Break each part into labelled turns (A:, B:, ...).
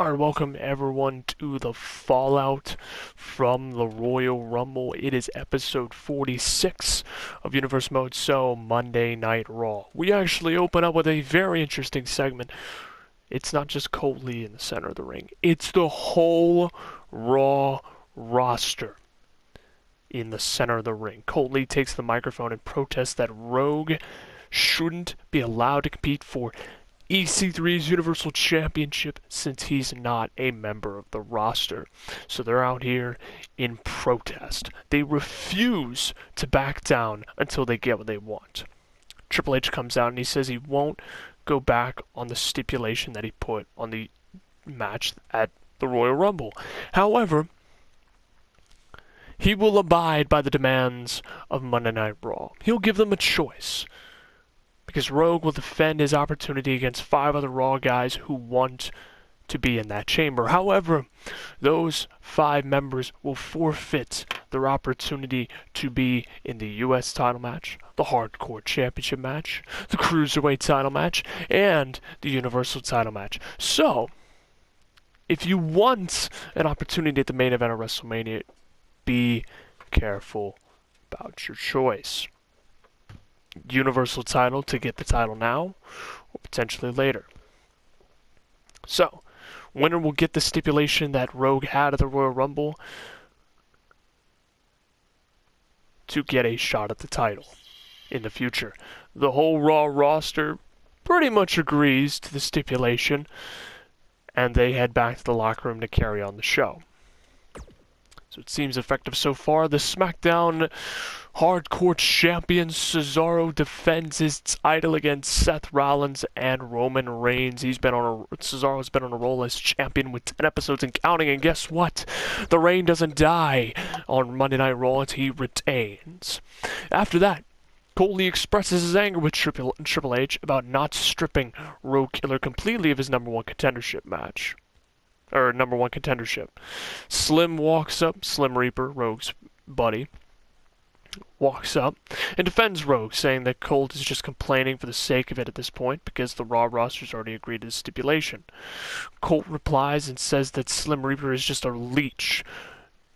A: Alright, welcome everyone to the fallout from the Royal Rumble. It is episode 46 of Universe Mode, so Monday Night Raw. We actually open up with a very interesting segment. It's not just Colt Lee in the center of the ring, it's the whole Raw roster in the center of the ring. Colt Lee takes the microphone and protests that Rogue shouldn't be allowed to compete for EC3's Universal Championship since he's not a member of the roster. So they're out here in protest. They refuse to back down until they get what they want. Triple H comes out and he says he won't go back on the stipulation that he put on the match at the Royal Rumble. However, he will abide by the demands of Monday Night Raw. He'll give them a choice, because Rogue will defend his opportunity against 5 other Raw guys who want to be in that chamber. However, those 5 members will forfeit their opportunity to be in the US title match, the Hardcore Championship match, the Cruiserweight title match, and the Universal title match. So, if you want an opportunity at the main event of WrestleMania, be careful about your choice. Universal title to get the title now, or potentially later. So, winner will get the stipulation that Rogue had at the Royal Rumble to get a shot at the title in the future. The whole Raw roster pretty much agrees to the stipulation, and they head back to the locker room to carry on the show. So it seems effective so far. The SmackDown Hardcore Champion Cesaro defends his title against Seth Rollins and Roman Reigns. Cesaro's been on a roll as champion with 10 episodes and counting, and guess what? The reign doesn't die on Monday Night Raw as he retains. After that, Colt Lee expresses his anger with Triple H about not stripping Rogue Killer completely of his number one contendership. Slim walks up, Slim Reaper, Rogue's buddy, walks up and defends Rogue, saying that Colt is just complaining for the sake of it at this point because the Raw roster's already agreed to the stipulation. Colt replies and says that Slim Reaper is just a leech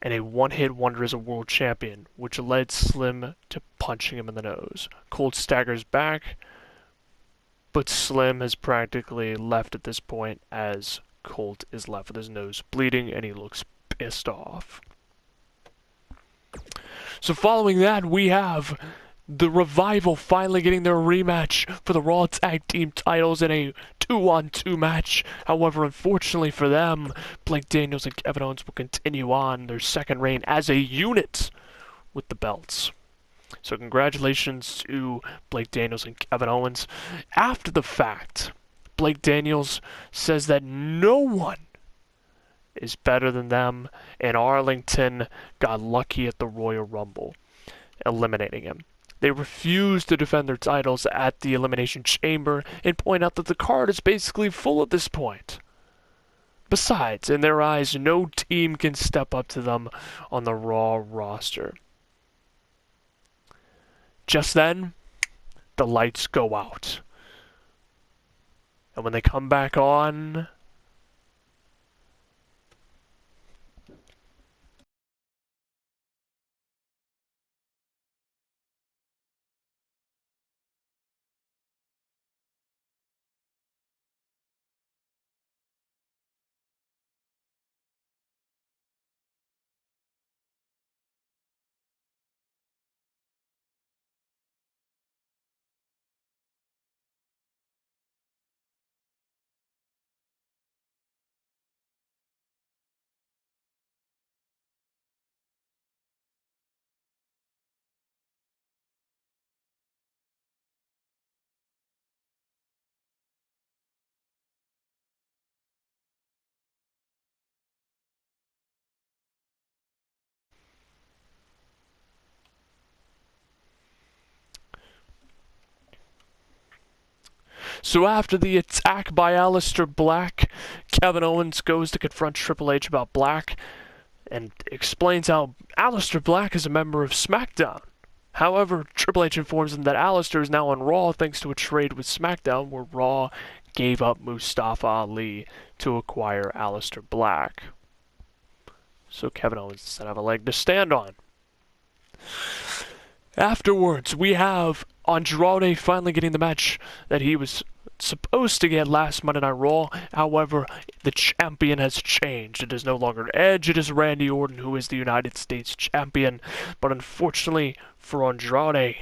A: and a one-hit wonder as a world champion, which led Slim to punching him in the nose. Colt staggers back, but Slim has practically left at this point as Colt is left with his nose bleeding and he looks pissed off. So following that, we have the Revival finally getting their rematch for the Raw Tag Team titles in a 2-on-2 match. However, unfortunately for them, Blake Daniels and Kevin Owens will continue on their second reign as a unit with the belts. So congratulations to Blake Daniels and Kevin Owens. After the fact, Blake Daniels says that no one is better than them, and Arlington got lucky at the Royal Rumble, eliminating him. They refuse to defend their titles at the Elimination Chamber and point out that the card is basically full at this point. Besides, in their eyes, no team can step up to them on the Raw roster. Just then, the lights go out. And when they come back on, so after the attack by Aleister Black, Kevin Owens goes to confront Triple H about Black and explains how Aleister Black is a member of SmackDown. However, Triple H informs them that Aleister is now on Raw thanks to a trade with SmackDown where Raw gave up Mustafa Ali to acquire Aleister Black. So Kevin Owens doesn't have a leg to stand on. Afterwards, we have Andrade finally getting the match that he was supposed to get last Monday Night Raw. However, the champion has changed. It is no longer Edge, it is Randy Orton who is the United States champion. But unfortunately for Andrade,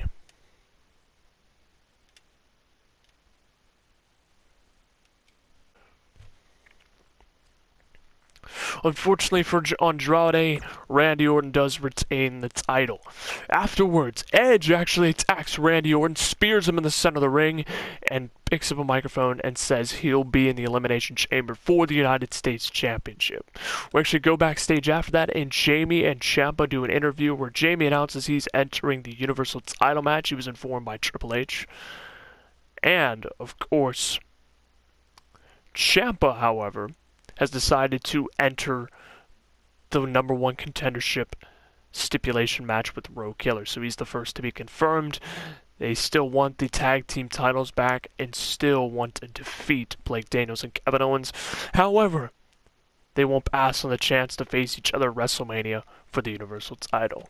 A: Randy Orton does retain the title. Afterwards, Edge actually attacks Randy Orton, spears him in the center of the ring, and picks up a microphone and says he'll be in the Elimination Chamber for the United States Championship. We actually go backstage after that, and Jamie and Ciampa do an interview where Jamie announces he's entering the Universal title match. He was informed by Triple H. And, of course, Ciampa, however, has decided to enter the #1 contendership stipulation match with RAW Killer. So he's the first to be confirmed. They still want the tag team titles back and still want to defeat Blake Daniels and Kevin Owens. However, they won't pass on the chance to face each other at WrestleMania for the Universal title.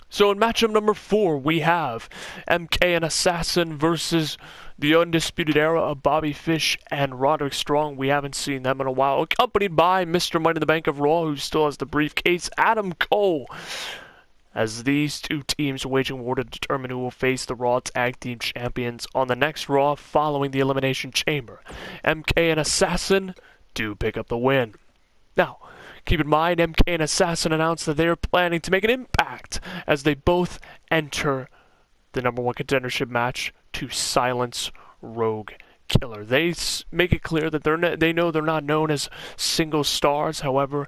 A: So in matchup number 4, we have MK and Assassin versus the Undisputed Era of Bobby Fish and Roderick Strong. We haven't seen them in a while. Accompanied by Mr. Money in the Bank of Raw, who still has the briefcase, Adam Cole. As these two teams are waging war to determine who will face the Raw Tag Team Champions on the next Raw following the Elimination Chamber. MK and Assassin do pick up the win. Now, keep in mind, MK and Assassin announced that they are planning to make an impact as they both enter the #1 contendership match to silence Rogue Killer. They make it clear that they know they're not known as single stars. However,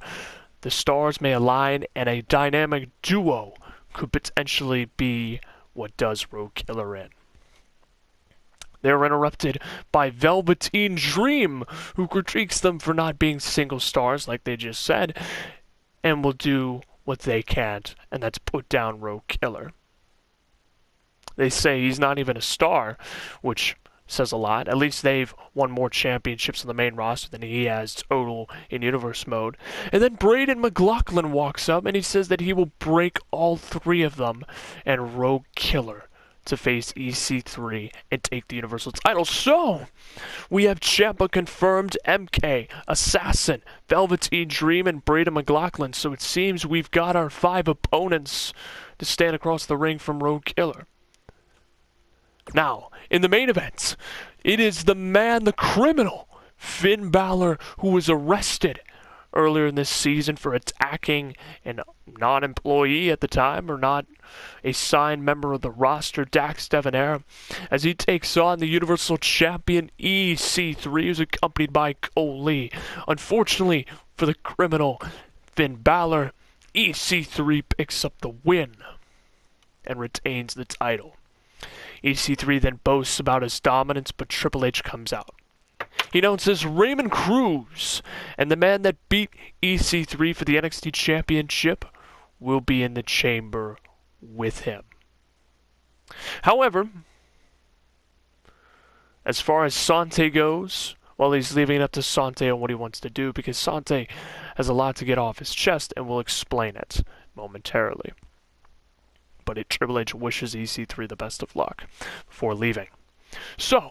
A: the stars may align, and a dynamic duo could potentially be what does Rogue Killer in. They're interrupted by Velveteen Dream, who critiques them for not being single stars, like they just said, and will do what they can't, and that's put down Rogue Killer. They say he's not even a star, which says a lot. At least they've won more championships on the main roster than he has total in Universe Mode. And then Braden McLaughlin walks up, and he says that he will break all 3 of them, and Rogue Killer to face EC3 and take the Universal title. So, we have Ciampa confirmed, MK, Assassin, Velveteen Dream, and Braden McLaughlin. So it seems we've got our 5 opponents to stand across the ring from Rogue Killer. Now, in the main event, it is the man, the criminal, Finn Balor, who was arrested earlier in this season for attacking a non-employee at the time, or not a signed member of the roster, Dax Debonair, as he takes on the Universal Champion EC3, who's accompanied by Cole Lee. Unfortunately for the criminal Finn Balor, EC3 picks up the win and retains the title. EC3 then boasts about his dominance, but Triple H comes out. He announces Raymond Cruz, and the man that beat EC3 for the NXT Championship will be in the chamber with him. However, as far as Sante goes, well, he's leaving it up to Sante on what he wants to do, because Sante has a lot to get off his chest, and will explain it momentarily. But Triple H wishes EC3 the best of luck before leaving. So,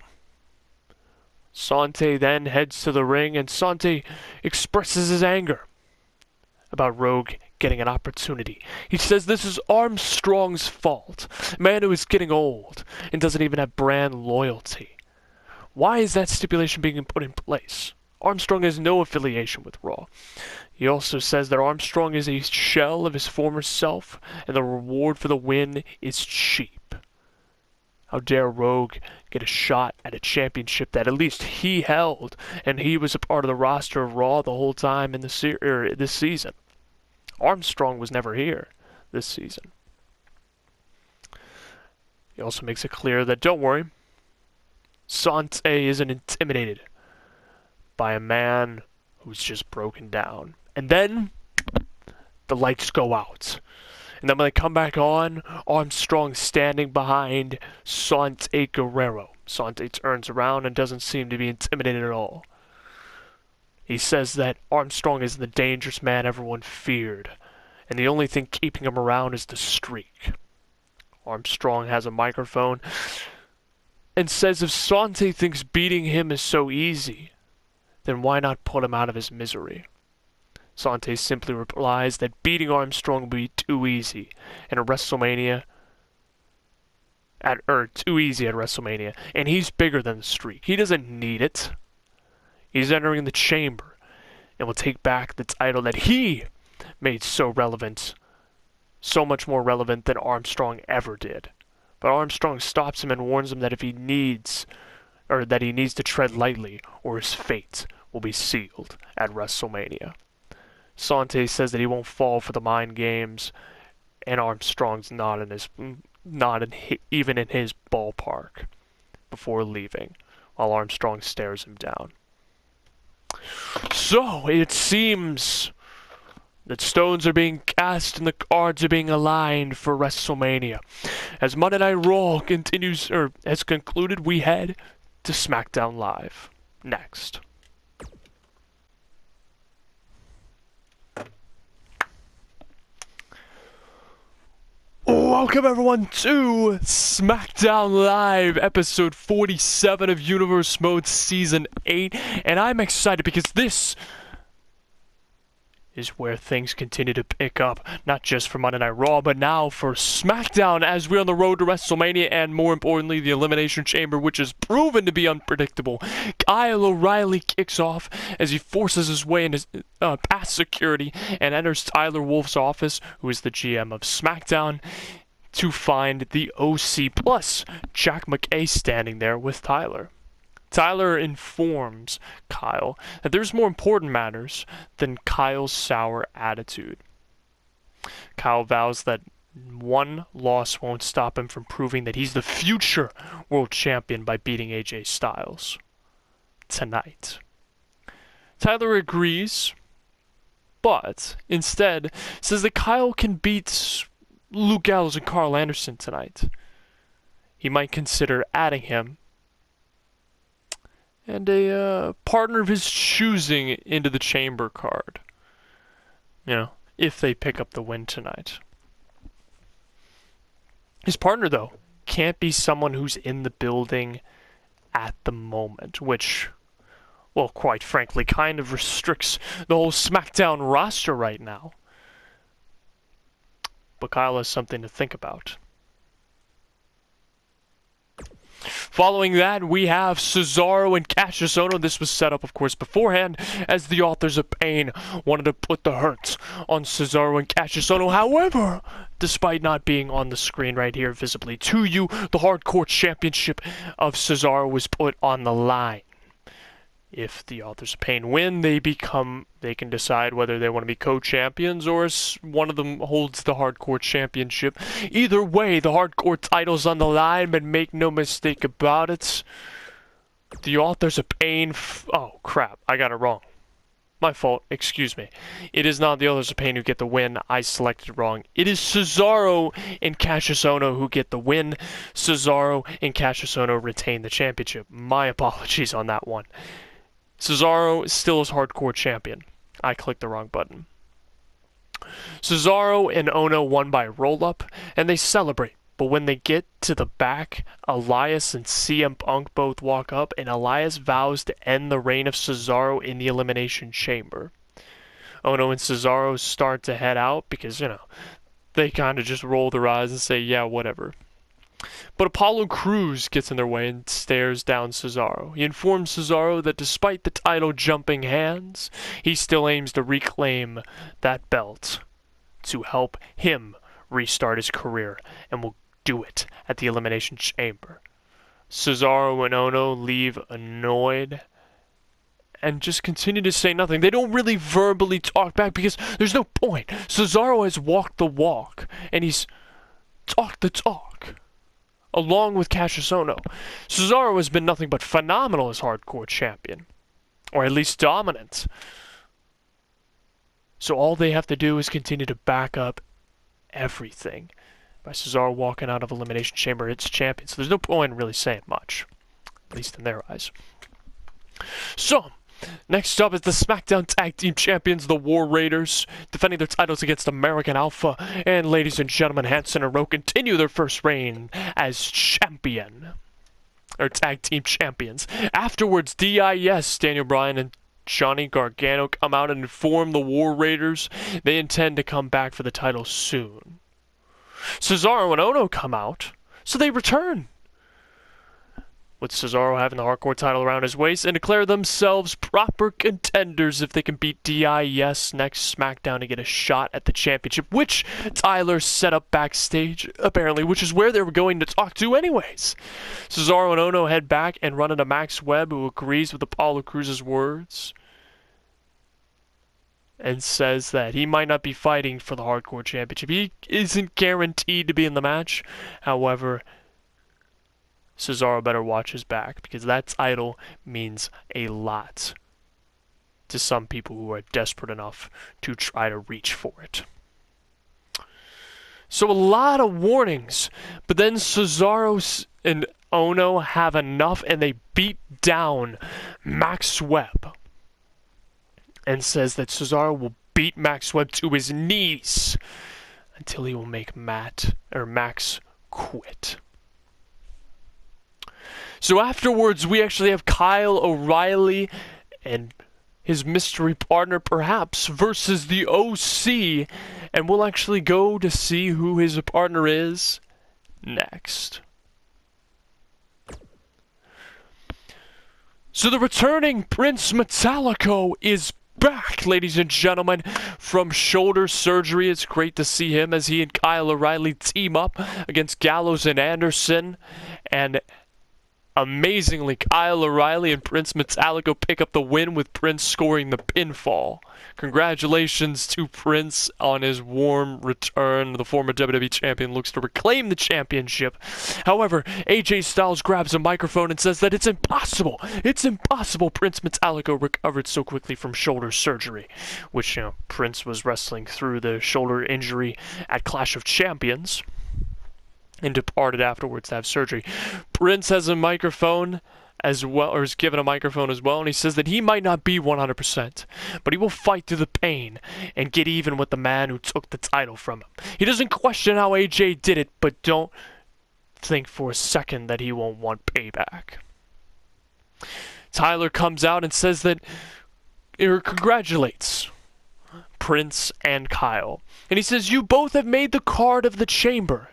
A: Sante then heads to the ring, and Sante expresses his anger about Rogue getting an opportunity. He says this is Armstrong's fault, a man who is getting old and doesn't even have brand loyalty. Why is that stipulation being put in place? Armstrong has no affiliation with Raw. He also says that Armstrong is a shell of his former self, and the reward for the win is cheap. How dare Rogue get a shot at a championship that at least he held, and he was a part of the roster of Raw the whole time in this season. Armstrong was never here this season. He also makes it clear that, don't worry, Sante isn't intimidated by a man who's just broken down. And then the lights go out, And then when they come back on, Armstrong standing behind Sante Guerrero. Sante turns around and doesn't seem to be intimidated at all. He says that Armstrong is the dangerous man everyone feared, and the only thing keeping him around is the streak. Armstrong has a microphone and says if Sante thinks beating him is so easy, then why not put him out of his misery? Sante simply replies that beating Armstrong would be too easy, and at WrestleMania, and he's bigger than the streak. He doesn't need it. He's entering the chamber and will take back the title that he made so relevant, so much more relevant than Armstrong ever did. But Armstrong stops him and warns him that he needs to tread lightly or his fate will be sealed at WrestleMania. Sante says that he won't fall for the mind games, and Armstrong's even in his ballpark before leaving, while Armstrong stares him down. So, it seems that stones are being cast and the cards are being aligned for WrestleMania. As Monday Night Raw has concluded, we head to SmackDown Live next. Welcome everyone to SmackDown Live, episode 47 of Universe Mode Season 8, and I'm excited because this is where things continue to pick up, not just for Monday Night Raw, but now for SmackDown as we're on the road to WrestleMania and, more importantly, the Elimination Chamber, which has proven to be unpredictable. Kyle O'Reilly kicks off as he forces his way into past security and enters Tyler Wolf's office, who is the GM of SmackDown, to find the OC plus Jack McKay standing there with Tyler. Tyler informs Kyle that there's more important matters than Kyle's sour attitude. Kyle vows that one loss won't stop him from proving that he's the future world champion by beating AJ Styles tonight. Tyler agrees, but instead says that Kyle can beat Luke Gallows and Carl Anderson tonight. He might consider adding him and a partner of his choosing into the chamber card. If they pick up the win tonight. His partner, though, can't be someone who's in the building at the moment, which, well, quite frankly, kind of restricts the whole SmackDown roster right now. But Kyle has something to think about. Following that, we have Cesaro and Cassius Ohno. This was set up, of course, beforehand, as the Authors of Pain wanted to put the hurt on Cesaro and Cassius Ohno. However, despite not being on the screen right here visibly to you, the Hardcore Championship of Cesaro was put on the line. If the Authors of Pain win, they can decide whether they want to be co-champions or one of them holds the Hardcore Championship. Either way, the Hardcore title's on the line, but make no mistake about it, the Authors of Pain... oh, crap, I got it wrong. My fault, excuse me. It is not the Authors of Pain who get the win. I selected wrong. It is Cesaro and Cassius Ohno who get the win. Cesaro and Cassius Ohno retain the championship. My apologies on that one. Cesaro still is Hardcore Champion. I clicked the wrong button. Cesaro and Ohno won by roll-up, and they celebrate. But when they get to the back, Elias and CM Punk both walk up, and Elias vows to end the reign of Cesaro in the Elimination Chamber. Ohno and Cesaro start to head out because, they kind of just roll their eyes and say, yeah, whatever. But Apollo Crews gets in their way and stares down Cesaro. He informs Cesaro that despite the title jumping hands, he still aims to reclaim that belt to help him restart his career, and will do it at the Elimination Chamber. Cesaro and Ohno leave annoyed and just continue to say nothing. They don't really verbally talk back because there's no point. Cesaro has walked the walk, and he's talked the talk, along with Cassius Ohno. Cesaro has been nothing but phenomenal as Hardcore Champion, or at least dominant. So all they have to do is continue to back up everything by Cesaro walking out of Elimination Chamber its champion. So there's no point in really saying much, at least in their eyes. So, next up is the SmackDown Tag Team Champions, the War Raiders, defending their titles against American Alpha. And ladies and gentlemen, Hanson and Rowe continue their first reign as champion, or Tag Team Champions. Afterwards, DIS, Daniel Bryan and Johnny Gargano come out and inform the War Raiders they intend to come back for the title soon. Cesaro and Ono come out, so they return, with Cesaro having the hardcore title around his waist, and declare themselves proper contenders if they can beat DIS next SmackDown to get a shot at the championship, which Tyler set up backstage, apparently, which is where they were going to talk to anyways. Cesaro and Ono head back and run into Max Webb, who agrees with Apollo Crews' words and says that he might not be fighting for the hardcore championship. He isn't guaranteed to be in the match. However, Cesaro better watch his back, because that title means a lot to some people who are desperate enough to try to reach for it. So a lot of warnings, but then Cesaro and Ono have enough and they beat down Max Webb and says that Cesaro will beat Max Webb to his knees until he will make Max quit. So afterwards, we actually have Kyle O'Reilly and his mystery partner, perhaps, versus the OC, and we'll actually go to see who his partner is next. So the returning Prince Metallico is back, ladies and gentlemen, from shoulder surgery. It's great to see him as he and Kyle O'Reilly team up against Gallows and Anderson, and amazingly, Kyle O'Reilly and Prince Metallico pick up the win, with Prince scoring the pinfall. Congratulations to Prince on his warm return. The former WWE Champion looks to reclaim the championship. However, AJ Styles grabs a microphone and says that it's impossible. It's impossible Prince Metallico recovered so quickly from shoulder surgery, which, Prince was wrestling through the shoulder injury at Clash of Champions and departed afterwards to have surgery. Prince has a microphone as well, or is given a microphone as well, and he says that he might not be 100%, but he will fight through the pain and get even with the man who took the title from him. He doesn't question how AJ did it, but don't think for a second that he won't want payback. Tyler comes out and says that he congratulates Prince and Kyle, and he says, "You both have made the card of the chamber.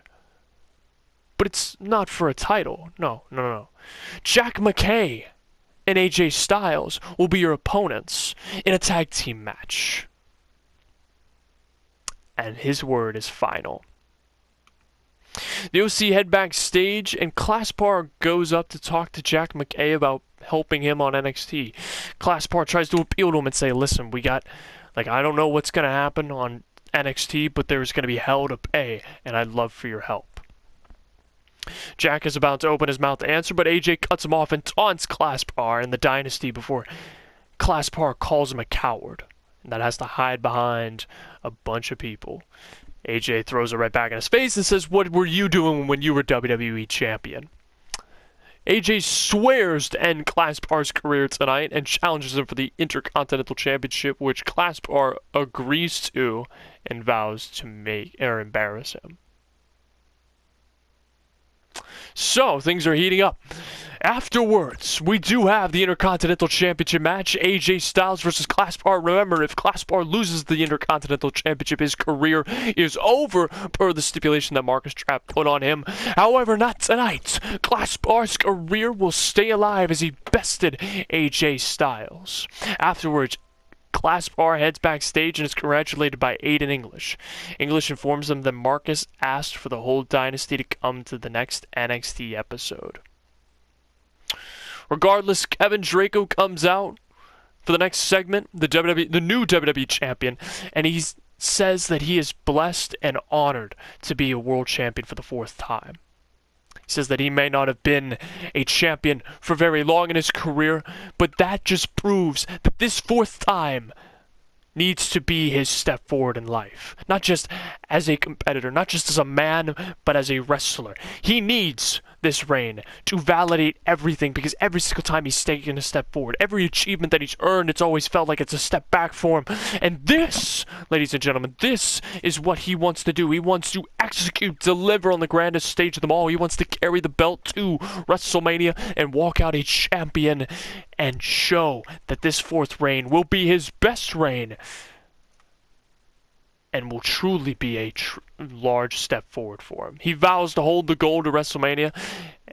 A: But it's not for a title. No. Jack McKay and AJ Styles will be your opponents in a tag team match." And his word is final. The OC head backstage, and Claspar goes up to talk to Jack McKay about helping him on NXT. Claspar tries to appeal to him and say, "Listen, we got, I don't know what's going to happen on NXT, but there's going to be hell to pay, and I'd love for your help." Jack is about to open his mouth to answer, but AJ cuts him off and taunts Claspar and the Dynasty before Claspar calls him a coward that has to hide behind a bunch of people. AJ throws it right back in his face and says, "What were you doing when you were WWE Champion?" AJ swears to end Claspar's career tonight and challenges him for the Intercontinental Championship, which Claspar agrees to and vows to embarrass him. So, things are heating up. Afterwards, we do have the Intercontinental Championship match, AJ Styles versus Claspar. Remember, if Claspar loses the Intercontinental Championship, his career is over, per the stipulation that Marcus Trapp put on him. However, not tonight. Claspar's career will stay alive as he bested AJ Styles. Afterwards, Claspar heads backstage and is congratulated by Aiden English. English informs them that Marcus asked for the whole dynasty to come to the next NXT episode. Regardless, Kevin Draco comes out for the next segment, the new WWE champion, and he says that he is blessed and honored to be a world champion for the 4th time. He says that he may not have been a champion for very long in his career, but that just proves that this 4th time needs to be his step forward in life. Not just as a competitor, not just as a man, but as a wrestler. He needs this reign to validate everything, because every single time he's taken a step forward, every achievement that he's earned, it's always felt like it's a step back for him. And this, ladies and gentlemen, this is what he wants to do. He wants to execute, deliver on the grandest stage of them all. He wants to carry the belt to WrestleMania and walk out a champion and show that this fourth reign will be his best reign and will truly be a large step forward for him. He vows to hold the gold to WrestleMania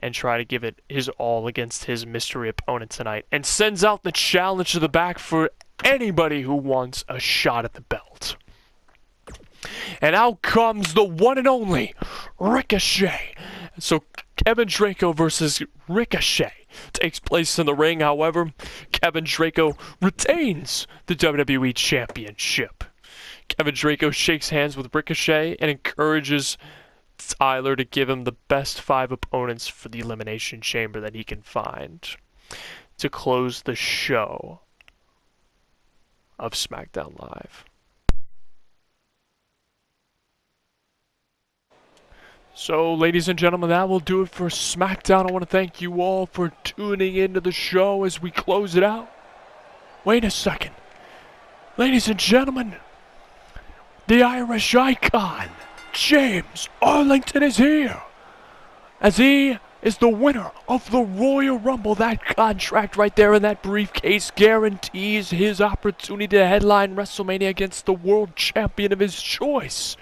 A: and try to give it his all against his mystery opponent tonight, and sends out the challenge to the back for anybody who wants a shot at the belt. And out comes the one and only Ricochet. So Kevin Draco versus Ricochet takes place in the ring. However, Kevin Draco retains the WWE Championship. Kevin Draco shakes hands with Ricochet and encourages Tyler to give him the best 5 opponents for the Elimination Chamber that he can find to close the show of SmackDown Live. So, ladies and gentlemen, that will do it for SmackDown. I want to thank you all for tuning into the show as we close it out. Wait a second. Ladies and gentlemen, the Irish icon, James Arlington, is here, as he is the winner of the Royal Rumble. That contract right there in that briefcase guarantees his opportunity to headline WrestleMania against the world champion of his choice.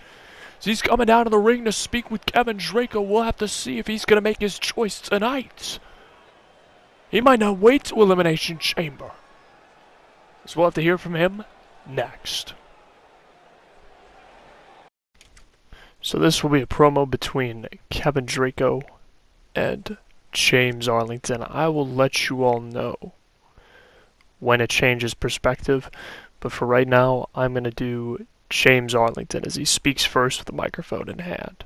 A: So he's coming down to the ring to speak with Kevin Draco. We'll have to see if he's going to make his choice tonight. He might not wait to Elimination Chamber. So we'll have to hear from him next. So this will be a promo between Kevin Draco and James Arlington. I will let you all know when it changes perspective, but for right now, I'm going to do James Arlington as he speaks first with the microphone in hand.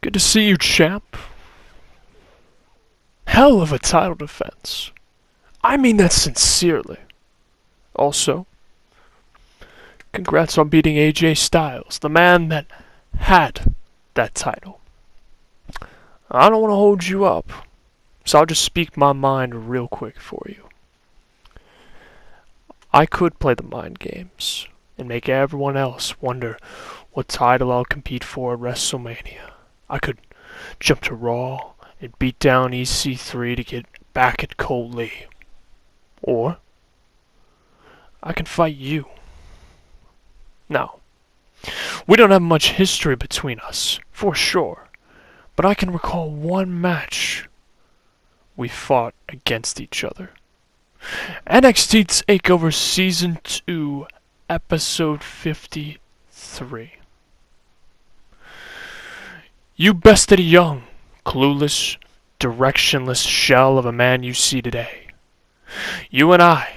A: Good to see you, champ. Hell of a title defense. I mean that sincerely. Also, congrats on beating AJ Styles, the man that had that title. I don't want to hold you up, so I'll just speak my mind real quick for you. I could play the mind games and make everyone else wonder what title I'll compete for at WrestleMania. I could jump to Raw and beat down EC3 to get back at Cole Lee. Or I can fight you. Now, we don't have much history between us, for sure, but I can recall one match we fought against each other. NXT TakeOver Season 2, Episode 53. You bested a young, clueless, directionless shell of a man you see today. You and I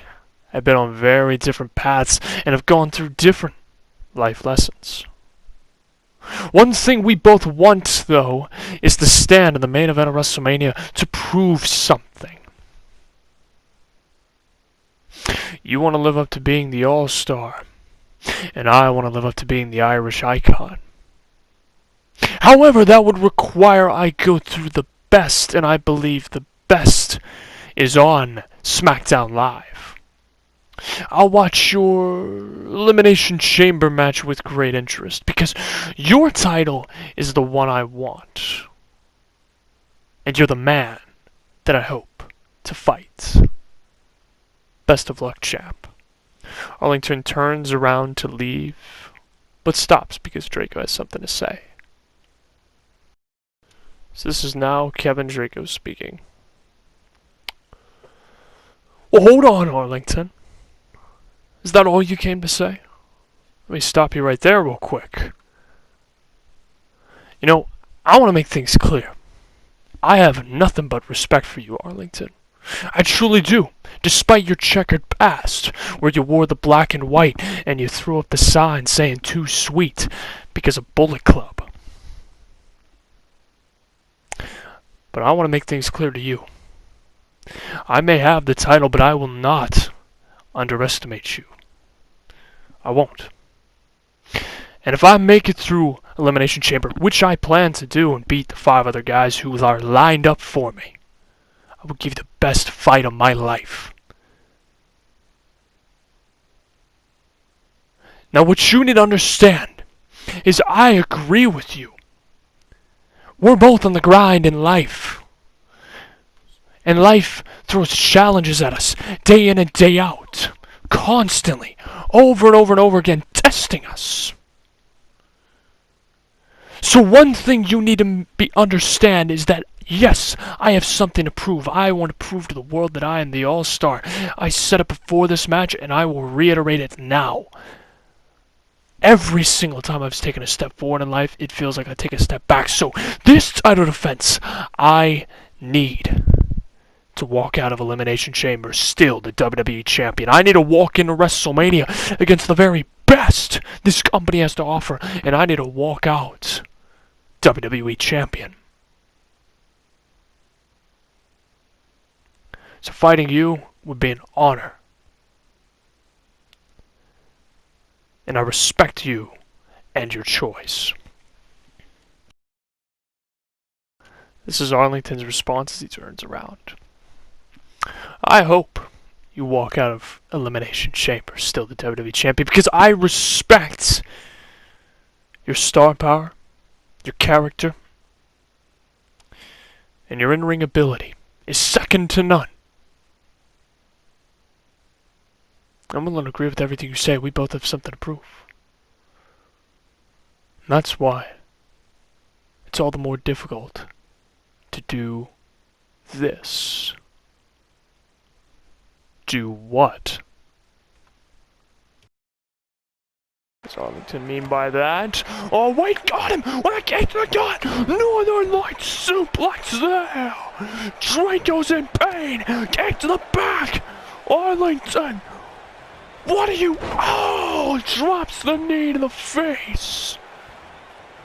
A: have been on very different paths and have gone through different life lessons. One thing we both want, though, is to stand in the main event of WrestleMania to prove something. You want to live up to being the All-Star, and I want to live up to being the Irish icon. However, that would require I go through the best, and I believe the best is on SmackDown Live. I'll watch your Elimination Chamber match with great interest, because your title is the one I want. And you're the man that I hope to fight. Best of luck, chap. Arlington turns around to leave, but stops because Draco has something to say. So this is now Kevin Draco speaking. Well, hold on, Arlington. Is that all you came to say? Let me stop you right there real quick. You know, I want to make things clear. I have nothing but respect for you, Arlington. I truly do, despite your checkered past, where you wore the black and white and you threw up the sign saying "too sweet" because of Bullet Club. But I want to make things clear to you. I may have the title, but I will not underestimate you. I won't. And if I make it through Elimination Chamber, which I plan to do and beat the 5 other guys who are lined up for me, I will give you the best fight of my life. Now what you need to understand is I agree with you. We're both on the grind in life. And life throws challenges at us day in and day out, constantly, over and over and over again, testing us. So one thing you need to understand is that, yes, I have something to prove. I want to prove to the world that I am the All-Star. I said it before this match, and I will reiterate it now. Every single time I've taken a step forward in life, it feels like I take a step back. So this title defense, I need to walk out of Elimination Chamber still the WWE Champion. I need to walk into WrestleMania against the very best this company has to offer, and I need to walk out WWE Champion. So fighting you would be an honor. And I respect you and your choice. This is Arlington's response as he turns around. I hope you walk out of Elimination Chamber still the WWE Champion, because I respect your star power, your character, and your in-ring ability is second to none. I'm willing to agree with everything you say. We both have something to prove. And that's why it's all the more difficult to do this. Do what? What does Arlington mean by that? Oh wait, got him! When I get to the gun! Northern Light suplex there! Draco's in pain! Get to the back! Arlington! What are you? Oh! Drops the knee to the face!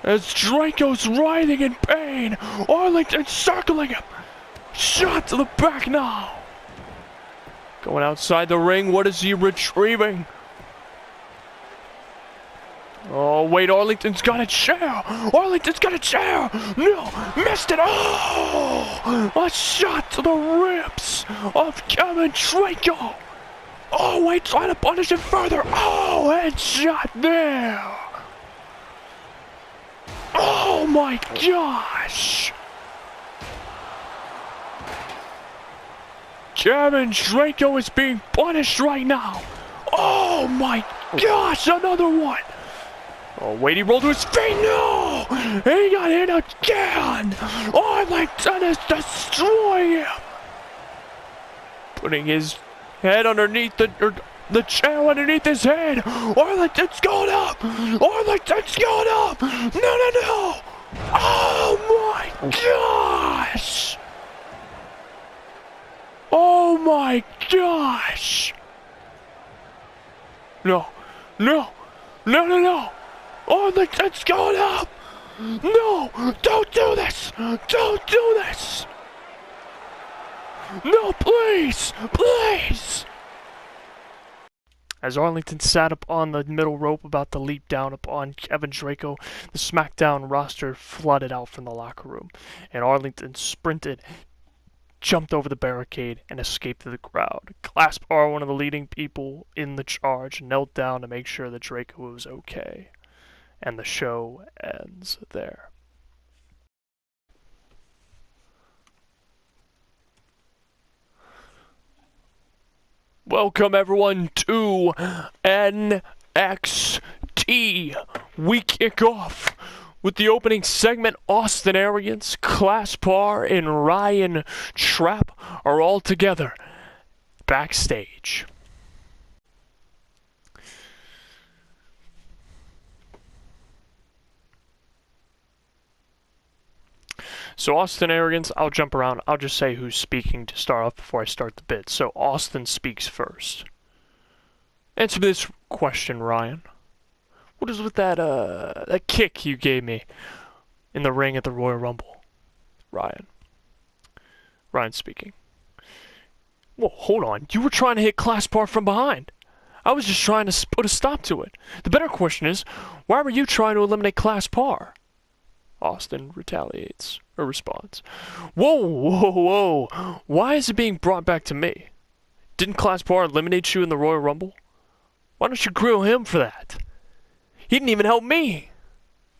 A: As Draco's writhing in pain! Arlington circling him! Shot to the back now! Going outside the ring, what is he retrieving? Oh, wait, Arlington's got a chair! Arlington's got a chair! No! Missed it! Oh! A shot to the ribs of Kevin Draco! Oh, wait, trying to punish him further! Oh, headshot there! Oh my gosh! Kevin Draco is being punished right now! Oh my gosh, another one! Oh, wait, he rolled to his feet. No! He got hit again! Arlington is destroying him! Putting his head underneath the chair underneath his head. Arlington's going up! Arlington's going up! No, no, no! Oh my gosh! Oh my gosh! No, no, no, no, no! Arlington's going up! No! Don't do this! Don't do this! No, please! Please! As Arlington sat up on the middle rope about to leap down upon Kevin Draco, the SmackDown roster flooded out from the locker room, and Arlington sprinted, jumped over the barricade, and escaped to the crowd. Clasp R, one of the leading people in the charge, knelt down to make sure that Draco was okay. And the show ends there. Welcome everyone to NXT. We kick off with the opening segment. Austin Aries, Clasp R, and Ryan Trapp are all together backstage. So Austin Aries, I'll jump around. I'll just say who's speaking to start off before I start the bit. So Austin speaks first. Answer this question, Ryan. What is with that kick you gave me in the ring at the Royal Rumble? Ryan speaking. Well, hold on. You were trying to hit Claspar from behind. I was just trying to put a stop to it. The better question is, why were you trying to eliminate Claspar? Austin retaliates, or responds. Whoa, whoa, whoa. Why is it being brought back to me? Didn't Claspar eliminate you in the Royal Rumble? Why don't you grill him for that? He didn't even help me.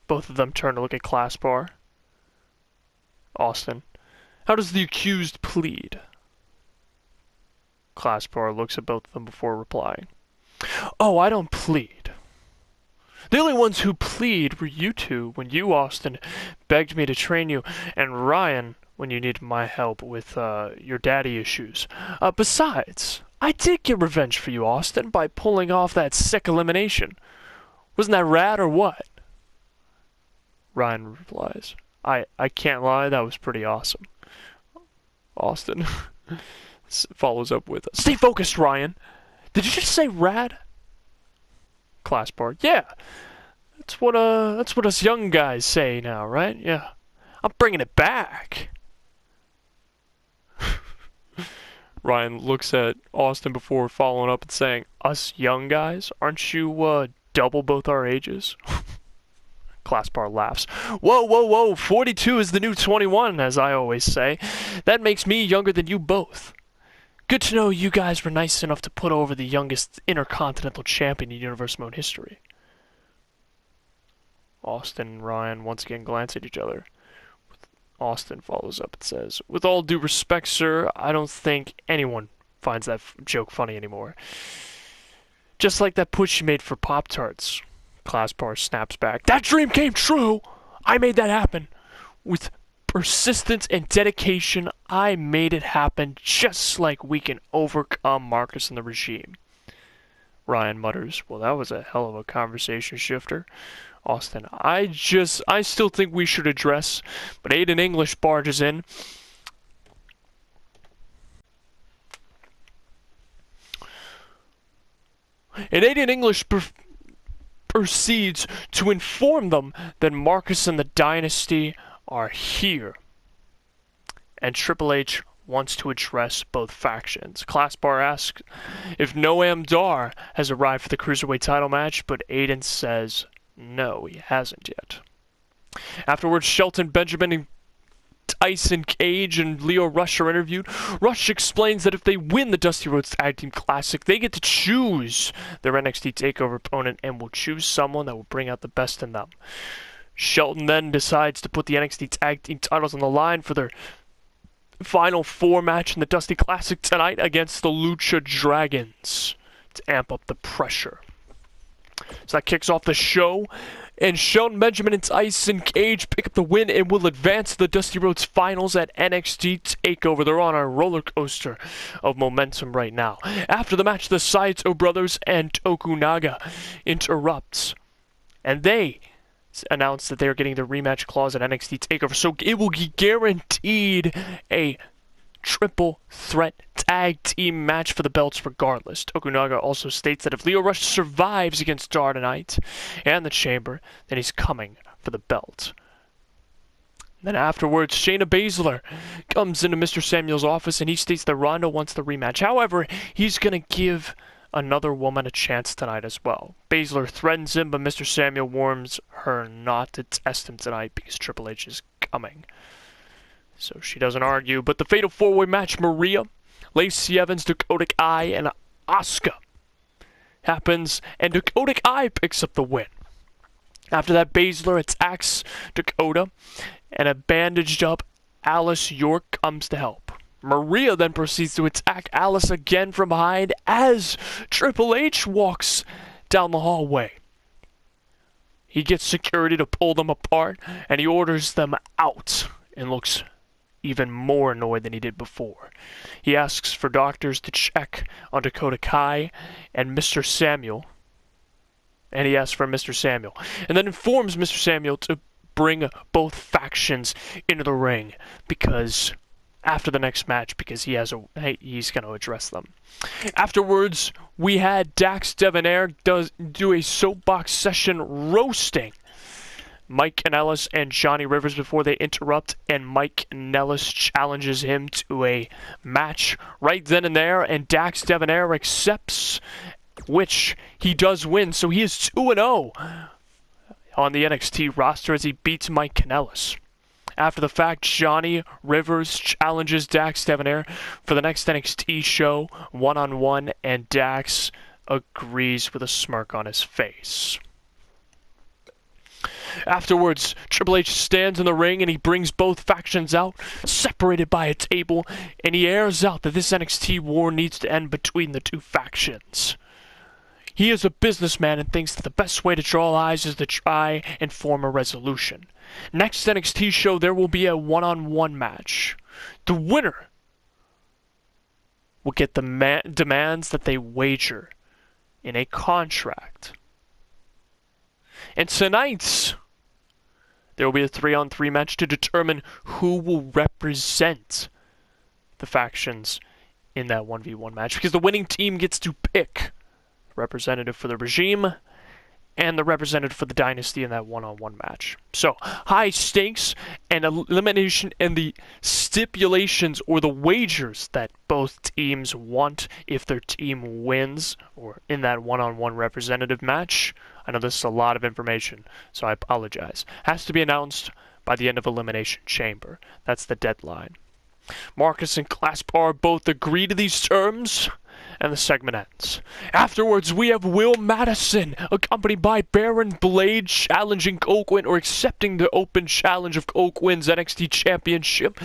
A: Both of them turn to look at Claspar. Austin. How does the accused plead? Claspar looks at both of them before replying. Oh, I don't plead. The only ones who plead were you two when you, Austin, begged me to train you, and Ryan when you needed my help with your daddy issues. Besides, I did get revenge for you, Austin, by pulling off that sick elimination. Wasn't that rad or what? Ryan replies, I can't lie, that was pretty awesome. Austin follows up with, stay focused, Ryan. Did you just say rad? Claspar, yeah. That's what us young guys say now, right? Yeah. I'm bringing it back. Ryan looks at Austin before following up and saying, us young guys? Aren't you, double both our ages? Claspar laughs. Whoa, whoa, whoa, 42 is the new 21, as I always say. That makes me younger than you both. Good to know you guys were nice enough to put over the youngest intercontinental champion in Universe Mode history. Austin and Ryan once again glance at each other. Austin follows up and says, with all due respect, sir, I don't think anyone finds that joke funny anymore. Just like that push you made for Pop-Tarts. Claspar snaps back. That dream came true! I made that happen. With persistence and dedication, I made it happen just like we can overcome Marcus and the regime. Ryan mutters, well, that was a hell of a conversation shifter. Austin, I still think we should address, but Aiden English barges in. And Aiden English proceeds to inform them that Marcus and the Dynasty are here. And Triple H wants to address both factions. Claspar asks if Noam Dar has arrived for the Cruiserweight title match, but Aiden says no, he hasn't yet. Afterwards, Shelton Benjamin and Tyson Cage and Lio Rush are interviewed. Rush explains that if they win the Dusty Rhodes Tag Team Classic, they get to choose their NXT TakeOver opponent and will choose someone that will bring out the best in them. Shelton then decides to put the NXT Tag Team titles on the line for their Final 4 match in the Dusty Classic tonight against the Lucha Dragons to amp up the pressure. So that kicks off the show, and Shelton Benjamin and Tyson Cage pick up the win and will advance to the Dusty Rhodes Finals at NXT TakeOver. They're on a roller coaster of momentum right now. After the match, the Saito brothers and Tokunaga interrupts, and they announce that they are getting the rematch clause at NXT TakeOver, so it will be guaranteed a triple threat tag team match for the belts regardless. Tokunaga also states that if Lio Rush survives against Dar tonight and the Chamber, then he's coming for the belt. Then afterwards, Shayna Baszler comes into Mr. Samuel's office and he states that Ronda wants the rematch. However, he's going to give another woman a chance tonight as well. Baszler threatens him, but Mr. Samuel warns her not to test him tonight because Triple H is coming. So she doesn't argue, but the Fatal 4-Way match, Maria, Lacey Evans, Dakota Kai, and Asuka happens, and Dakota Kai picks up the win. After that, Baszler attacks Dakota, and a bandaged up Alice York comes to help. Maria then proceeds to attack Alice again from behind as Triple H walks down the hallway. He gets security to pull them apart, and he orders them out and looks even more annoyed than he did before. He asks for doctors to check on Dakota Kai and Mr. Samuel. And he asks for Mr. Samuel. And then informs Mr. Samuel to bring both factions into the ring because after the next match, because he's going to address them. Afterwards, we had Dax Debonair do a soapbox session roasting Mike Kanellis and Johnny Rivers before they interrupt, and Mike Kanellis challenges him to a match right then and there, and Dax Debonair accepts, which he does win, so he is 2-0 on the NXT roster as he beats Mike Kanellis. After the fact, Johnny Rivers challenges Dax Debonair for the next NXT show, one-on-one, and Dax agrees with a smirk on his face. Afterwards, Triple H stands in the ring and he brings both factions out, separated by a table, and he airs out that this NXT war needs to end between the two factions. He is a businessman and thinks that the best way to draw eyes is to try and form a resolution. Next NXT show, there will be a one-on-one match. The winner will get the demands that they wager in a contract. And tonight, there will be a 3-on-3 match to determine who will represent the factions in that 1v1 match, because the winning team gets to pick representative for the regime and the representative for the dynasty in that one-on-one match. So, high stakes and elimination, and the stipulations or the wagers that both teams want if their team wins or in that one-on-one representative match. I know this is a lot of information, so I apologize. Has to be announced by the end of Elimination Chamber. That's the deadline. Marcus and Claspar both agree to these terms, and the segment ends. Afterwards, we have Will Madison, accompanied by Baron Blade, challenging Cole Quinn, or accepting the open challenge of Cole Quinn's NXT Championship,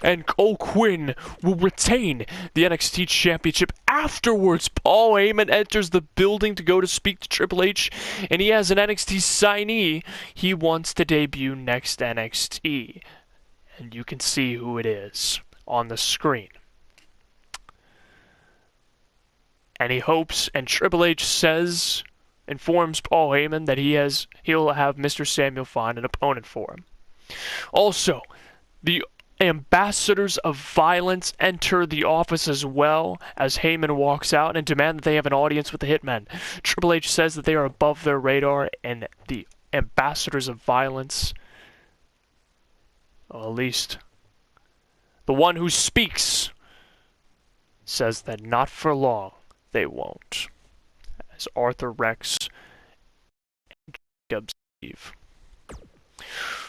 A: and Cole Quinn will retain the NXT Championship. Afterwards, Paul Heyman enters the building to go to speak to Triple H, and he has an NXT signee he wants to debut next NXT. And you can see who it is on the screen. And he hopes, and Triple H informs Paul Heyman that he'll have Mr. Samuel find an opponent for him. Also, the ambassadors of violence enter the office as well as Heyman walks out and demand that they have an audience with the Hitmen. Triple H says that they are above their radar, and the ambassadors of violence, or at least the one who speaks, says that not for long they won't, as Arthur Rex and Jacob Steve.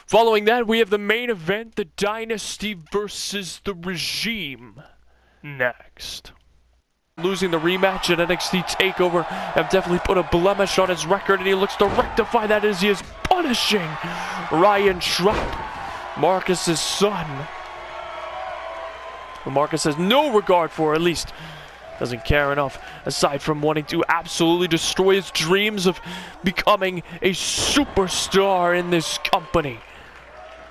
A: Following that, we have the main event, the Dynasty versus the Regime, next. Losing the rematch at NXT TakeOver have definitely put a blemish on his record, and he looks to rectify that as he is punishing Ryan Trapp, Marcus's son. Marcus has no regard for, or at least doesn't care enough, aside from wanting to absolutely destroy his dreams of becoming a superstar in this company.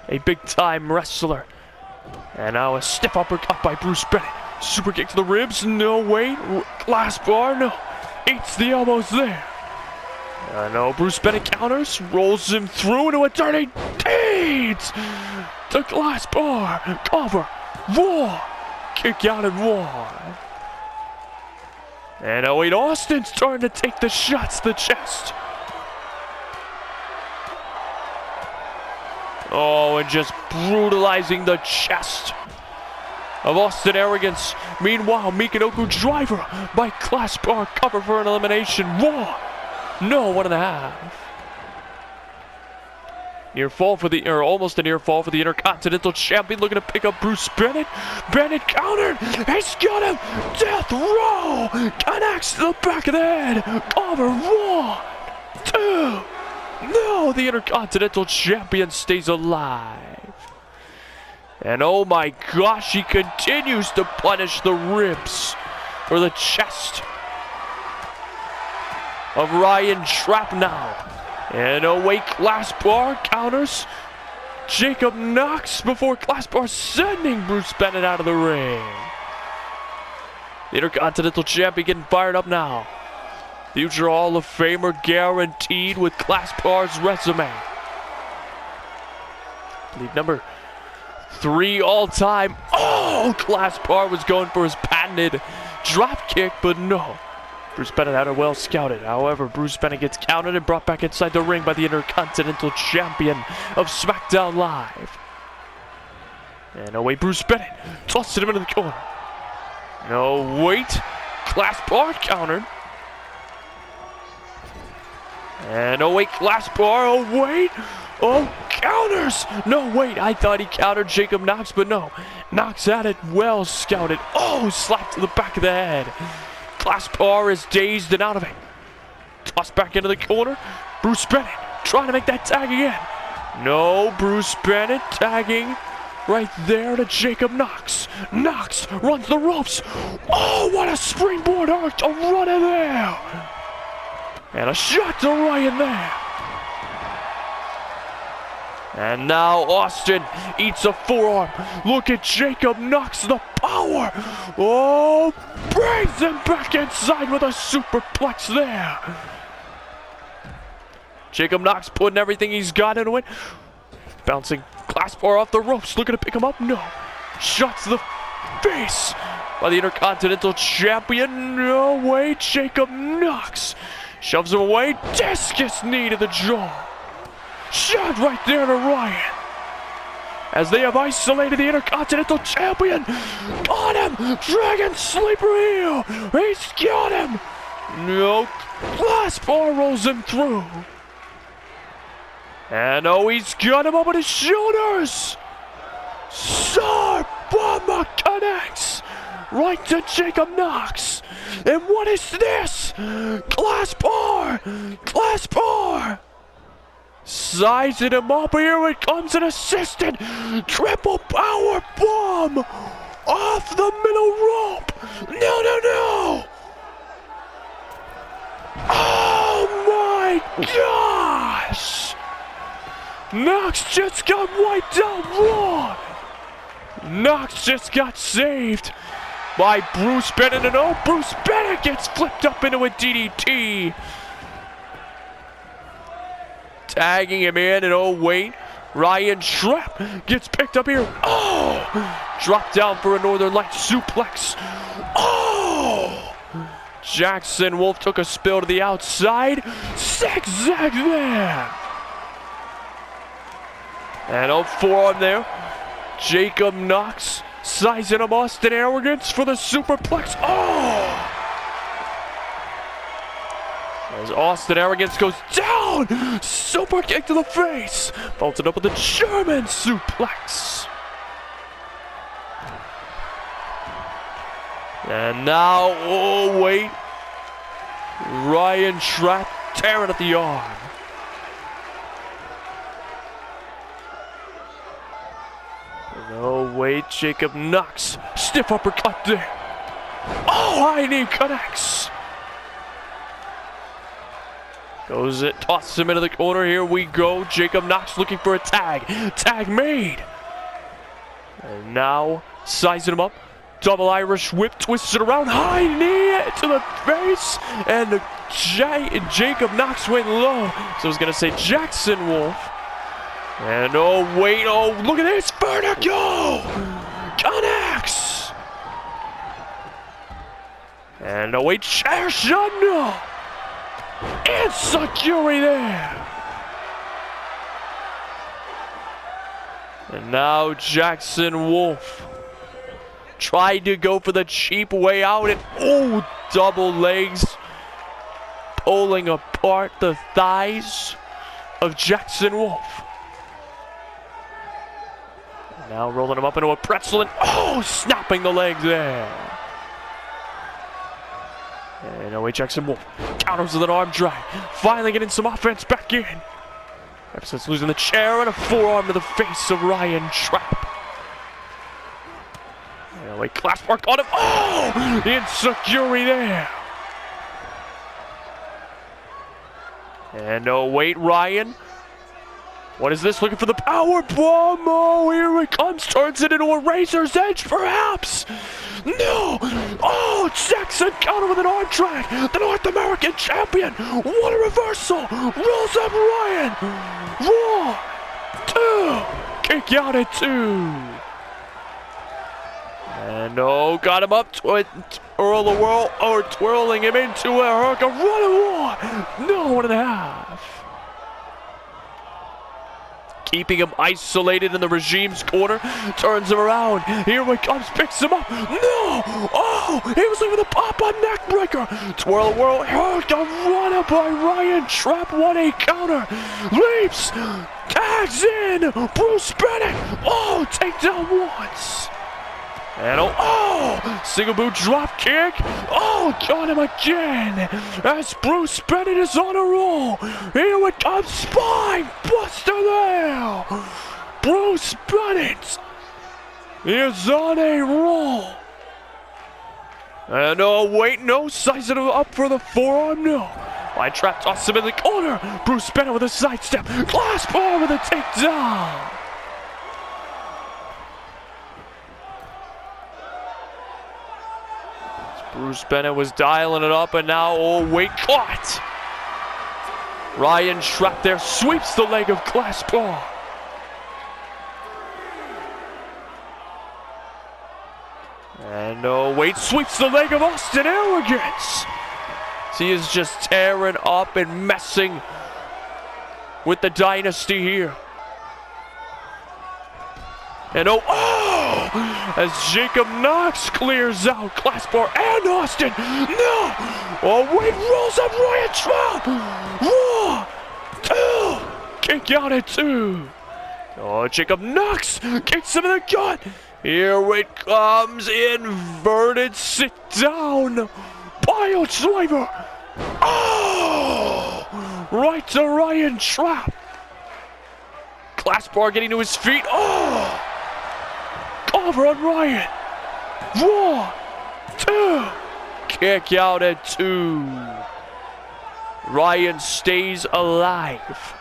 A: A big-time wrestler. And now a stiff uppercut by Bruce Bennett. Super kick to the ribs. No, wait. Glass bar. No. Eats the elbows there. No, Bruce Bennett counters. Rolls him through into a dirty deed. The glass bar. Cover. Raw. Kick out and one. And wait, Austin's starting to take the shots to the chest. Oh, and just brutalizing the chest of Austin Arrogance. Meanwhile, Michinoku driver by Class Bar, cover for an elimination. Raw. No, 1.5. Near fall for the, or almost a near fall for the Intercontinental Champion, looking to pick up Bruce Bennett. Bennett countered. He's got him. Death Row connects to the back of the head. Cover. 1, 2. No, the Intercontinental Champion stays alive. And oh my gosh, he continues to punish the ribs or the chest of Ryan Trapp now. And away, Glass Bar counters. Jacob knocks before Glass Bar sending Bruce Bennett out of the ring. The Intercontinental Champion getting fired up now. Future Hall of Famer guaranteed with Glass Bar's resume. I believe number 3 all-time. Oh, Glass Bar was going for his patented drop kick, but no. Bruce Bennett had her well scouted. However, Bruce Bennett gets counted and brought back inside the ring by the Intercontinental Champion of SmackDown Live. And away Bruce Bennett tosses him into the corner. No, wait. Clasp bar countered. And oh wait, clasp bar, oh wait. Oh, counters! No, wait, I thought he countered Jacob Knox, but no. Knox had it well scouted. Oh, slapped to the back of the head. Clasp bar is dazed and out of it. Tossed back into the corner. Bruce Bennett trying to make that tag again. No, Bruce Bennett tagging right there to Jacob Knox. Knox runs the ropes. Oh, what a springboard arc to run in there. And a shot to Ryan there. And now Austin eats a forearm. Look at Jacob Knox, the power. Oh, brings him back inside with a superplex there. Jacob Knox putting everything he's got into it. Bouncing clasp bar off the ropes. Looking to pick him up. No. Shots to the face by the Intercontinental Champion. No way. Jacob Knox shoves him away. Discus knee to the jaw. Shot right there to Ryan. As they have isolated the Intercontinental Champion. Got him. Dragon Sleeper heel. He's got him. No. Clasp bar rolls him through. And oh, he's got him up on his shoulders. Star Bomber connects right to Jacob Knox. And what is this? Clasp bar. Clasp bar. Sizing him up, here it comes an assistant triple power bomb off the middle rope. No, no, no. Oh my gosh. Knox just got wiped out raw. Knox just got saved by Bruce Bennett, and oh, Bruce Bennett gets flipped up into a DDT. Tagging him in, and oh wait, Ryan Trapp gets picked up here. Oh! Dropped down for a Northern Lights suplex. Oh! Jackson Wolf took a spill to the outside. Zigzag there. And oh, forearm there. Jacob Knox sizing him Austin Arrogance for the superplex. Oh! As Austin Arrogance goes down, super kick to the face, bolted up with a German suplex. And now, oh wait, Ryan Trapp tearing at the arm. And oh wait, Jacob Knox, stiff uppercut there. Oh, high knee connects. Goes it, tosses him into the corner. Here we go. Jacob Knox looking for a tag. Tag made. And now sizing him up. Double Irish whip, twisted around. High knee to the face. And Jacob Knox went low. So I was going to say Jackson Wolf. And oh, wait. Oh, look at this. Vertigo. Connects. And oh, wait. Chair shot. No. And Sakuri there. And now Jackson Wolf tried to go for the cheap way out, and oh, double legs pulling apart the thighs of Jackson Wolf. And now rolling him up into a pretzel, and oh, snapping the legs there. And away Jackson Wolf counters with an arm drag. Finally getting some offense back in. Episode's losing the chair, and a forearm to the face of Ryan Trapp. And away clasp mark on him. Oh! Insecurity there. And oh wait, Ryan. What is this? Looking for the power bomb. Oh, here it comes. Turns it into a razor's edge, perhaps. No. Oh, Jackson counter with an arm drag. The North American champion. What a reversal. Rolls up Ryan. 1, 2. Kick out at 2. And oh, got him up to it. Earl the Whirl, or twirling him into a hurricane. 1-1. No, 1.5. Keeping him isolated in the regime's corner. Turns him around. Here he comes, picks him up. No! Oh! He was leaving the pop-up neckbreaker. Twirl the Whirl. Hurricane run up by Ryan. Trap 1-8 counter. Leaps. Tags in. Bruce Bennett. Oh! Takedown once. And single boot drop kick. Oh, got him again. As Bruce Bennett is on a roll. Here it comes, spine buster there. Bruce Bennett is on a roll. And wait, no, sizing him up for the forearm, no. Wide trap, toss him in the corner. Bruce Bennett with a sidestep. Glass bar with a takedown. Bruce Bennett was dialing it up, and now, caught! Ryan trapped there, sweeps the leg of Glass Bar. And sweeps the leg of Austin Arrogance. He is just tearing up and messing with the dynasty here. And as Jacob Knox clears out Glass Bar and Austin. No! Rolls up Ryan Trump. 2. Kick out at 2. Jacob Knox kicks him in the gut. Here it comes. Inverted sit down. Pile driver. Right to Ryan Trap. Glass Bar getting to his feet. Over on Ryan. 1, 2. Kick out at 2. Ryan stays alive.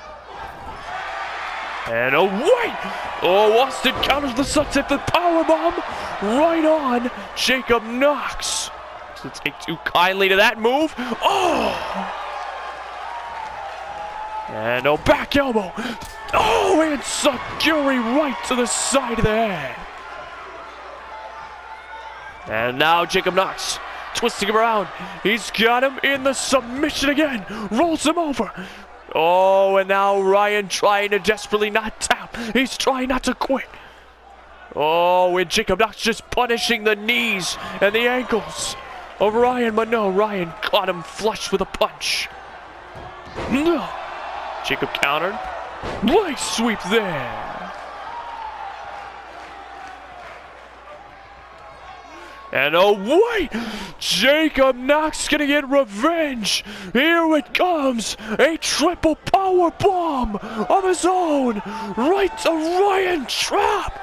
A: And Austin counters the sunset, the powerbomb right on Jacob Knox. Doesn't take too kindly to that move. And back elbow. And Saguri right to the side of the head. And now Jacob Knox twisting him around. He's got him in the submission again. Rolls him over. And now Ryan trying to desperately not tap. He's trying not to quit. And Jacob Knox just punishing the knees and the ankles of Ryan. But no, Ryan caught him flush with a punch. No. Jacob countered. Leg sweep there. And Jacob Knox gonna get revenge. Here it comes, a triple power bomb of his own, right to Ryan Trap.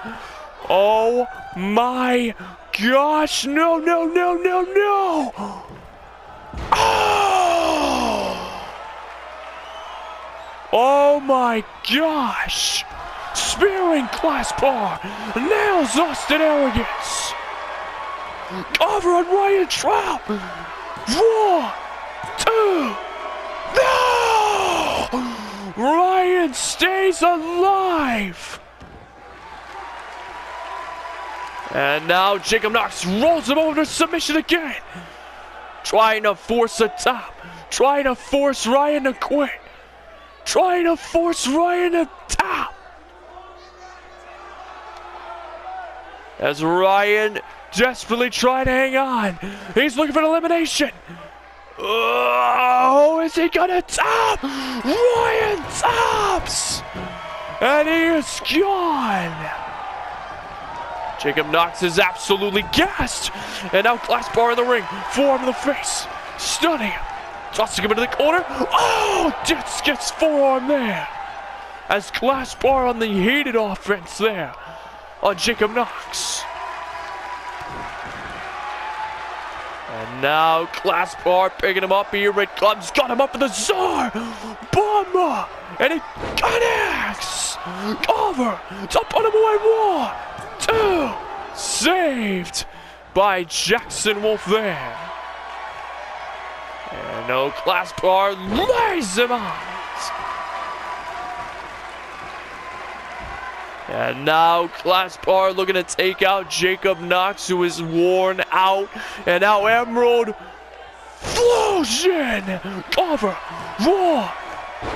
A: Oh my gosh! No! Oh my gosh! Spearing Glass Bar nails Austin Arrogance. Cover on Ryan Trap. 1, 2. No! Ryan stays alive. And now Jacob Knox rolls him over to submission again. Trying to force a tap. Trying to force Ryan to quit. Trying to force Ryan to tap. As Ryan desperately trying to hang on. He's looking for an elimination. Is he gonna tap? Ryan taps! And he is gone. Jacob Knox is absolutely gassed. And now Glass Bar in the ring. Forearm in the face. Stunning him. Tossing him into the corner. Just gets forearm there. As Glass Bar on the heated offense there on Jacob Knox. And now Glass Bar picking him up. Here it comes. Got him up in the Czar. Bomber. And it connects. Cover. Top on him away. 1, 2. Saved by Jackson Wolf there. And no, Glass Bar lays him out. And now Claspar looking to take out Jacob Knox, who is worn out. And now Emerald flows in. Cover. RAW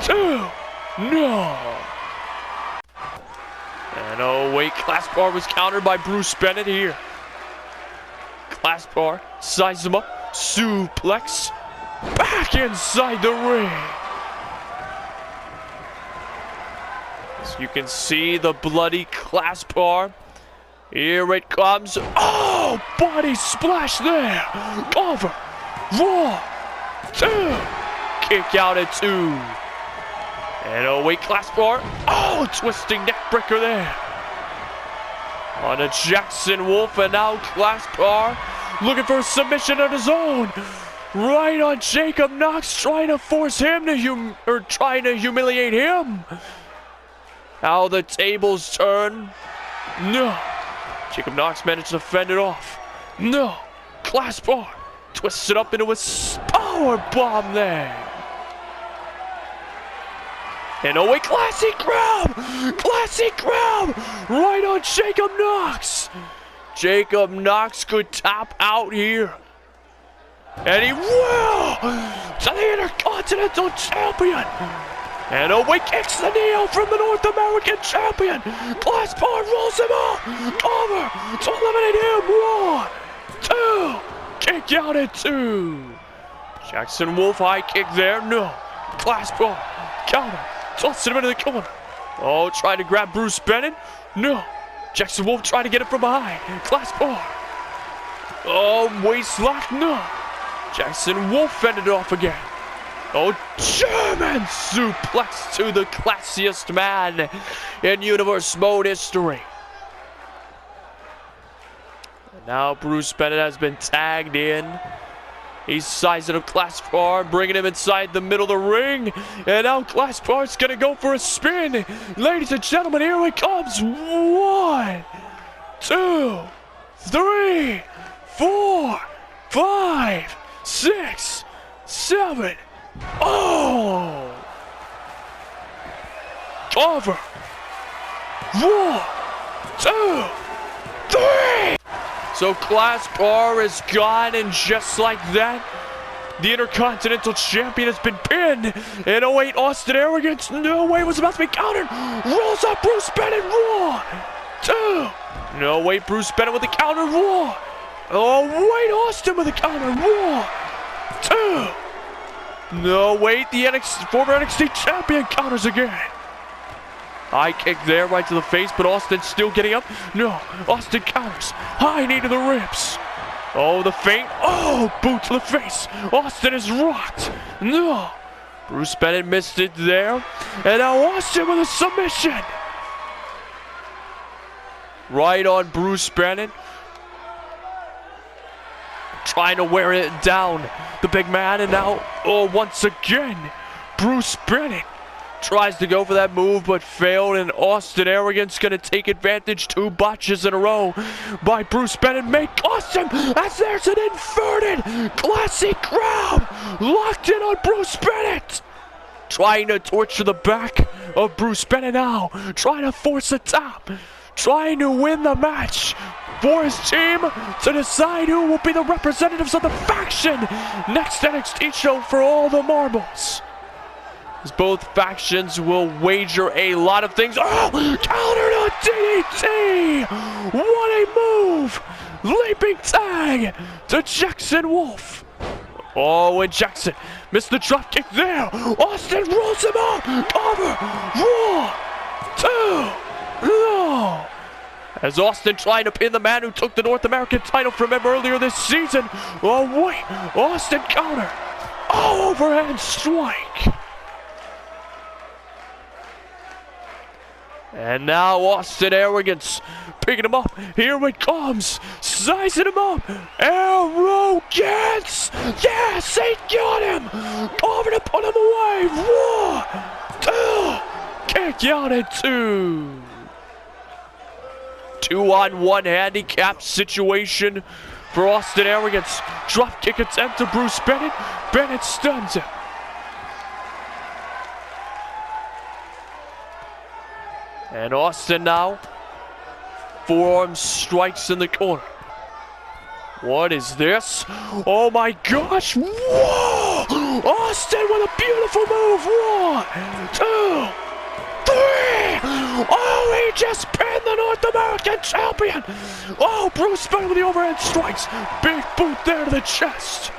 A: 2. No. And oh wait, Claspar was countered by Bruce Bennett here. Claspar sizes him up. Suplex. Back inside the ring. As you can see the bloody Claspar. Here it comes. Oh, body splash there. Cover. RAW 2. Kick out at 2. And oh wait, Claspar. Oh, twisting neck breaker there. On a Jackson Wolf, and now Claspar looking for a submission on his own. Right on Jacob Knox, trying to force him to trying to humiliate him. How the tables turn. No. Jacob Knox managed to fend it off. No. Claspar twists it up into a power bomb there. And oh wait, classic grab! Classic grab! Right on Jacob Knox! Jacob Knox could tap out here. And he will! To the Intercontinental Champion! And oh wait, kicks the knee out from the North American Champion! Claspar rolls him up! Over! To eliminate him! 1, 2! Kick out at 2! Jackson Wolf high kick there, no. Claspar, counter. Tosses him into the corner. Oh, trying to grab Bruce Bennett. No. Jackson Wolf trying to get it from behind. Claspar. Oh, waist lock. No. Jackson Wolf fended it off again. Oh, German suplex to the classiest man in Universe Mode history. And now Bruce Bennett has been tagged in. He's sizing up Claspar, bringing him inside the middle of the ring. And now Claspar's going to go for a spin. Ladies and gentlemen, here it comes. 1, 2, 3, 4, 5, 6, 7. Oh! Over. 1, 2, 3. So Claspar is gone, and just like that, the Intercontinental Champion has been pinned. And oh wait, Austin Arrogance, no way, was about to be countered. Rolls up Bruce Bennett, 1, 2. No wait, Bruce Bennett with the counter, 1. Oh wait, Austin with the counter, 1, 2. No wait, the former NXT Champion counters again. High kick there, right to the face, but Austin's still getting up. No, Austin counters. High knee to the ribs. Oh, the feint. Oh, boot to the face. Austin is rocked. No. Bruce Bennett missed it there. And now Austin with a submission. Right on Bruce Bennett. Trying to wear it down. The big man, and now, oh, once again, Bruce Bennett tries to go for that move, but failed, and Austin Arrogance gonna take advantage. 2 botches in a row by Bruce Bennett. Make Austin, as there's an inverted classic grab, locked in on Bruce Bennett. Trying to torture the back of Bruce Bennett now, trying to force the top, trying to win the match for his team to decide who will be the representatives of the faction next NXT show for all the marbles. As both factions will wager a lot of things. Oh, counter to DDT! What a move! Leaping tag to Jackson Wolf. Oh, and Jackson missed the drop kick there. Austin rolls him up. Over. 1, 2. No. As Austin trying to pin the man who took the North American title from him earlier this season. Oh, wait. Austin counter. Oh, overhand strike. And now Austin Arrogance picking him up. Here it comes. Sizing him up. Arrogance. Yes, he got him. Over to put him away. 1, 2. Kick out at 2. 2-on-1 handicap situation for Austin Arrogance. Drop kick attempt to Bruce Bennett. Bennett stuns him. And Austin now. Forearm strikes in the corner. What is this? Oh my gosh! Whoa! Austin with a beautiful move. 1, 2, 3! Oh, he just pinned the North American champion! Oh, Bruce Bennett with the overhead strikes. Big boot there to the chest.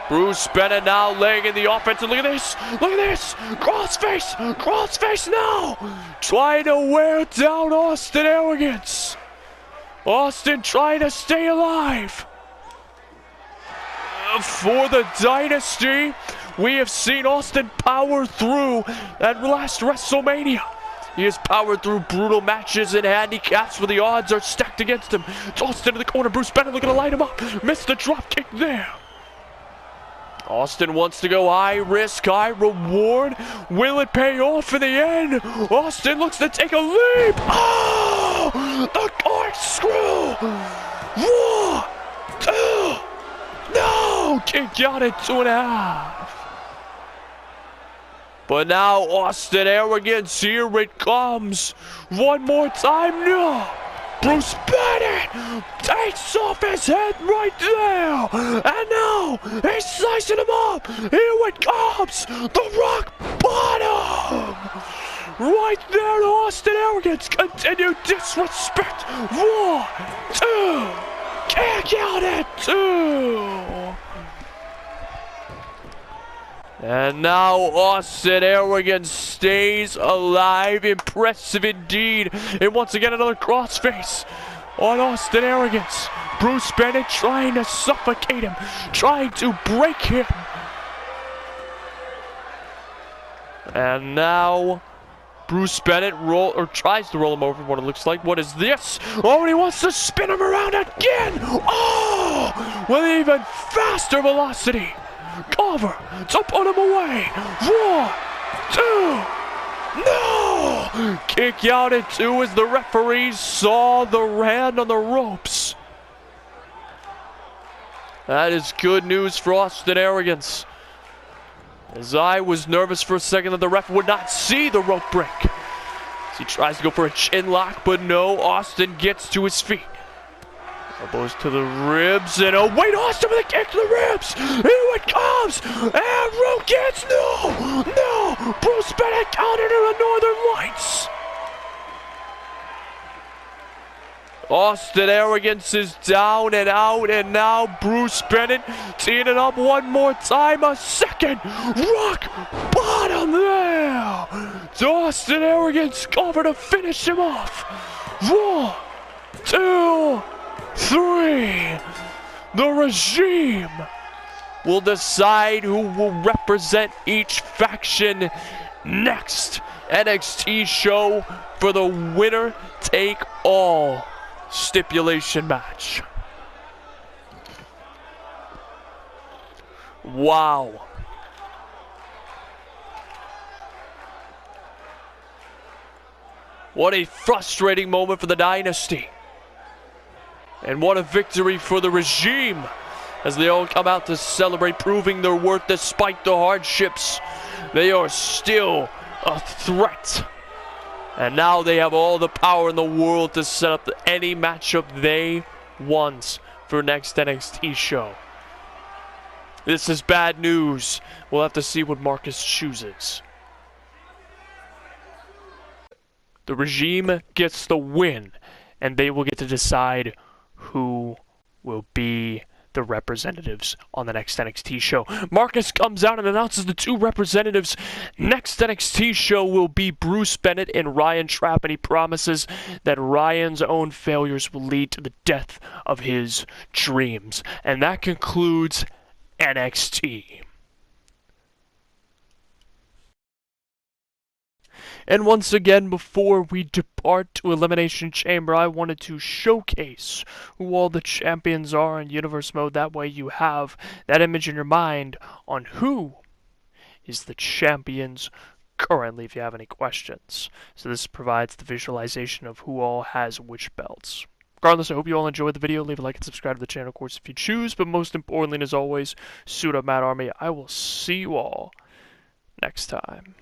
A: Bruce Bennett now laying in the offense, and look at this! Look at this! Crossface! Crossface now! Trying to wear down Austin Arrogance. Austin trying to stay alive. For the Dynasty, we have seen Austin power through that last WrestleMania. He has powered through brutal matches and handicaps where the odds are stacked against him. It's Austin in the corner. Bruce Bennett looking to light him up. Missed the drop kick there. Austin wants to go high risk, high reward. Will it pay off in the end? Austin looks to take a leap. Oh! The corkscrew! 1, 2. No! Kick out at 2.5. But now Austin Arrogance, here it comes. One more time, no! Bruce Bennett takes off his head right there. And now he's slicing him up. Here it comes. The rock bottom. Right there to Austin Arrogance. Continued disrespect. 1, 2. Kick out at 2. And now Austin Arrogance stays alive. Impressive indeed. And once again another crossface on Austin Arrogance. Bruce Bennett trying to suffocate him, trying to break him. And now Bruce Bennett tries to roll him over, what it looks like. What is this? Oh, and he wants to spin him around again. Oh, with even faster velocity. Cover to put him away. 1, 2. No! Kick out at 2 as the referee saw the hand on the ropes. That is good news for Austin Arrogance. As I was nervous for a second that the ref would not see the rope break. As he tries to go for a chin lock, but no, Austin gets to his feet. Elbows to the ribs, and oh wait, Austin with a kick to the ribs! Here it comes! And rope gets, no! Bruce Bennett countered to the Northern Lights! Austin Arrogance is down and out, and now Bruce Bennett teeing it up one more time, a second rock bottom there! Austin Arrogance cover to finish him off! 1, 2, 3. The regime will decide who will represent each faction next NXT show for the winner take all stipulation match. Wow. What a frustrating moment for the Dynasty. And what a victory for the regime as they all come out to celebrate, proving their worth despite the hardships. They are still a threat. And now they have all the power in the world to set up any matchup they want for next NXT show. This is bad news. We'll have to see what Marcus chooses. The regime gets the win, and they will get to decide who will be the representatives on the next NXT show. Marcus comes out and announces the 2 representatives. Next NXT show will be Bruce Bennett and Ryan Trapp, and he promises that Ryan's own failures will lead to the death of his dreams. And that concludes NXT. And once again, before we depart to Elimination Chamber, I wanted to showcase who all the champions are in Universe Mode. That way you have that image in your mind on who is the champions currently, if you have any questions. So this provides the visualization of who all has which belts. Regardless, I hope you all enjoyed the video. Leave a like and subscribe to the channel, of course, if you choose. But most importantly, and as always, suit up, Mad Army. I will see you all next time.